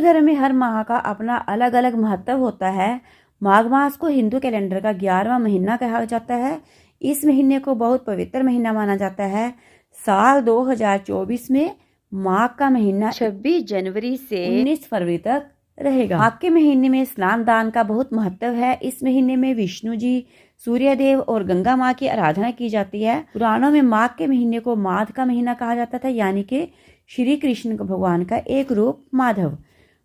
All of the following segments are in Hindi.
हिंदू धर्म में हर माह का अपना अलग अलग महत्व होता है। माघ मास को हिंदू कैलेंडर का 11वां महीना कहा जाता है। इस महीने को बहुत पवित्र महीना माना जाता है। साल 2024 में माघ का महीना 26 जनवरी से 19 फरवरी तक रहेगा। माघ के महीने में स्नान दान का बहुत महत्व है। इस महीने में विष्णु जी, सूर्य देव और गंगा माँ की आराधना की जाती है। पुराणों में माघ के महीने को माघ का महीना कहा जाता था, यानी कि श्री कृष्ण भगवान का एक रूप माधव।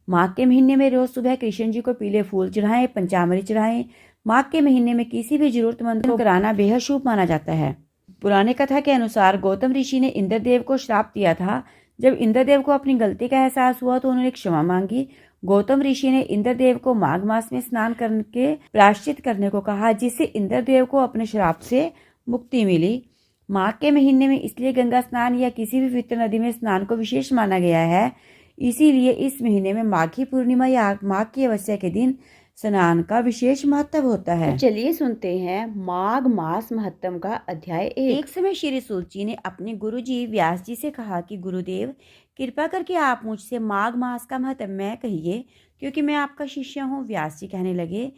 माघ के महीने में रोज सुबह कृष्ण जी को पीले फूल चढ़ाएं, पंचामृत चढ़ाएं। माघ के महीने में किसी भी जरूरतमंद को कराना बेहद शुभ माना जाता है। पुराने कथा के अनुसार गौतम ऋषि ने इंद्रदेव को श्राप दिया था। जब इंद्रदेव को अपनी गलती का एहसास हुआ तो उन्होंने क्षमा मांगी। गौतम ऋषि ने इंद्रदेव को माघ मास में स्नान करके प्रायश्चित करने को कहा, जिससे इंद्रदेव को अपने श्राप से मुक्ति मिली। माघ के महीने में इसलिए गंगा स्नान या किसी भी पवित्र नदी में स्नान को विशेष माना गया है। इसीलिए इस महीने में माघी पूर्णिमा या माघ की अमावस्या के दिन स्नान का विशेष महत्व होता है। तो चलिए सुनते हैं माघ मास महत्व का अध्याय 1। एक समय श्री सूत जी ने अपने गुरुजी व्यास जी से कहा कि गुरुदेव, कृपा करके आप मुझसे माघ मास का महत्व कहिए, क्योंकि मैं आपका शिष्य हूँ। व्यास जी कहने लगे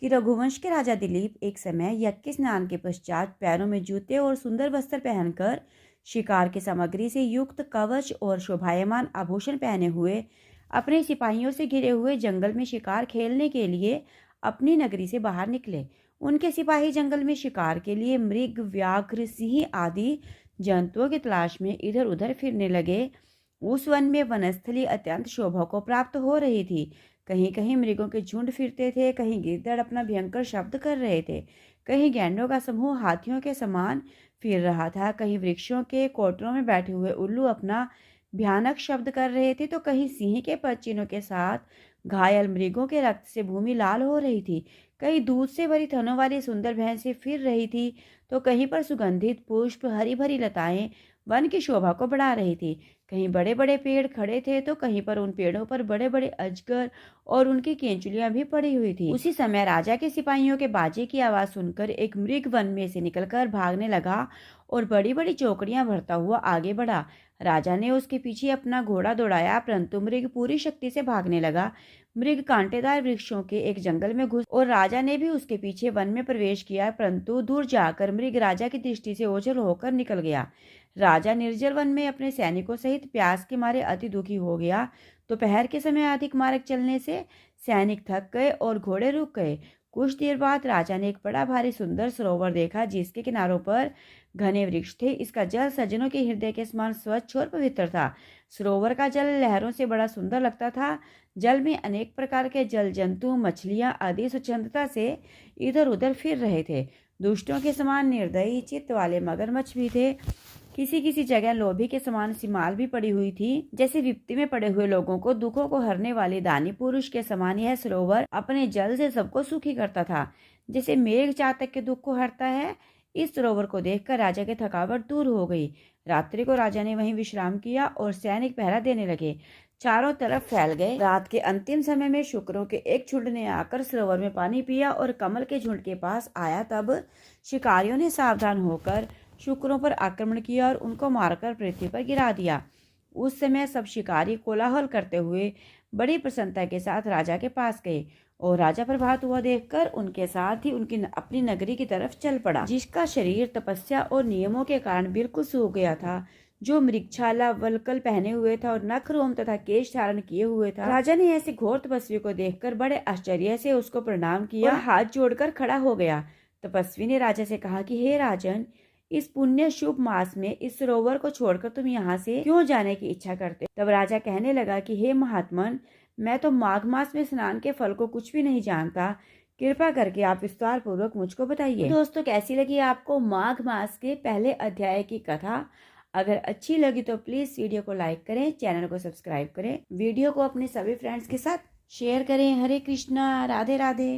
कि रघुवंश के राजा दिलीप एक समय यज्ञ स्नान के पश्चात पैरों में जूते और सुंदर वस्त्र पहनकर, शिकार की सामग्री से युक्त कवच और शोभायमान आभूषण पहने हुए, अपने सिपाहियों से घिरे हुए जंगल में शिकार खेलने के लिए अपनी नगरी से बाहर निकले। उनके सिपाही जंगल में शिकार के लिए मृग, व्याघ्र, सिंह आदि जंतुओं की तलाश में इधर उधर फिरने लगे। उस वन में वनस्थली अत्यंत शोभा को प्राप्त हो रही थी। कहीं कहीं मृगों के झुंड फिरते थे, कहीं गिरदड़ अपना भयंकर शब्द कर रहे थे, कहीं गैंडों का समूह हाथियों के समान फिर रहा था, कहीं वृक्षों के कोटरों में बैठे हुए उल्लू अपना भयानक शब्द कर रहे थे, तो कहीं सिंह के पदचिन्हों के साथ घायल मृगों के रक्त से भूमि लाल हो रही थी, कहीं दूध से भरी थनों वाली सुंदर भैंसें फिर रही थी, तो कहीं पर सुगंधित पुष्प, हरी भरी लताएं वन की शोभा को बढ़ा रही थी। कहीं बड़े बड़े पेड़ खड़े थे, तो कहीं पर उन पेड़ों पर बड़े बड़े अजगर और उनकी केंचुलियां भी पड़ी हुई थी। उसी समय राजा के सिपाहियों के बाजे की आवाज सुनकर एक मृग वन में से निकलकर भागने लगा और बड़ी बड़ी चौकड़ियां भरता हुआ आगे बढ़ा। राजा ने उसके पीछे अपना घोड़ा दौड़ाया, परंतु मृग पूरी शक्ति से भागने लगा। मृग कांटेदार वृक्षों के एक जंगल में घुस और राजा ने भी उसके पीछे वन में प्रवेश किया, परंतु दूर जाकर मृग राजा की दृष्टि से ओझल होकर निकल गया। राजा निर्जल वन में अपने सैनिकों सहित प्यास के मारे अति दुखी हो गया। दोपहर के समय अधिक मार्ग चलने से सैनिक थक गए और घोड़े रुक गए। कुछ देर बाद राजा ने एक बड़ा भारी सुंदर सरोवर देखा, जिसके किनारों पर घने वृक्ष थे। इसका जल सज्जनों के हृदय के समान स्वच्छ और पवित्र था। सरोवर का जल लहरों से बड़ा सुंदर लगता था। जल में अनेक प्रकार के जल जंतु, मछलियां आदि स्वच्छंदता से इधर उधर फिर रहे थे। दुष्टों के समान निर्दयी चित्त वाले मगरमच्छ भी थे। किसी किसी जगह लोभी के समान सिमाल भी पड़ी हुई थी। जैसे विपत्ति में पड़े हुए लोगों को दुखों को हरने वाले दानी पुरुष के समान यह सरोवर अपने जल से सबको सुखी करता था। जैसे मेघ चातक के दुख को हरता है, इस सरोवर को देखकर राजा की थकावट दूर हो गई। रात्रि को राजा ने वहीं विश्राम किया और सैनिक पहरा देने लगे, चारों तरफ फैल गए। रात के अंतिम समय में शुक्रों के एक झुंड ने आकर सरोवर में पानी पिया और कमल के झुंड के पास आया। तब शिकारियों ने सावधान होकर शुक्रों पर आक्रमण किया और उनको मारकर पृथ्वी पर गिरा दिया। उस समय सब शिकारी कोलाहल करते हुए बड़ी प्रसन्नता के साथ राजा के पास गए और राजा प्रभात हुआ देखकर उनके साथ ही उनकी अपनी नगरी की तरफ चल पड़ा, जिसका शरीर तपस्या और नियमों के कारण बिल्कुल सूख गया था, जो मृगछाला वल्कल पहने हुए था और नख रोम तथा केश धारण किए हुए था। राजा ने ऐसे घोर तपस्वी को देखकर बड़े आश्चर्य से उसको प्रणाम किया और हाथ जोड़कर खड़ा हो गया। तपस्वी ने राजा से कहा कि हे राजन, इस पुण्य शुभ मास में इस सरोवर को छोड़कर तुम यहाँ से क्यों जाने की इच्छा करते? तब राजा कहने लगा कि हे महात्मन, मैं तो माघ मास में स्नान के फल को कुछ भी नहीं जानता। कृपा करके आप विस्तार पूर्वक मुझको बताइए। तो दोस्तों, कैसी लगी आपको माघ मास के पहले अध्याय की कथा? अगर अच्छी लगी तो प्लीज वीडियो को लाइक करें, चैनल को सब्सक्राइब करें, वीडियो को अपने सभी फ्रेंड्स के साथ शेयर करें। हरे कृष्णा, राधे राधे।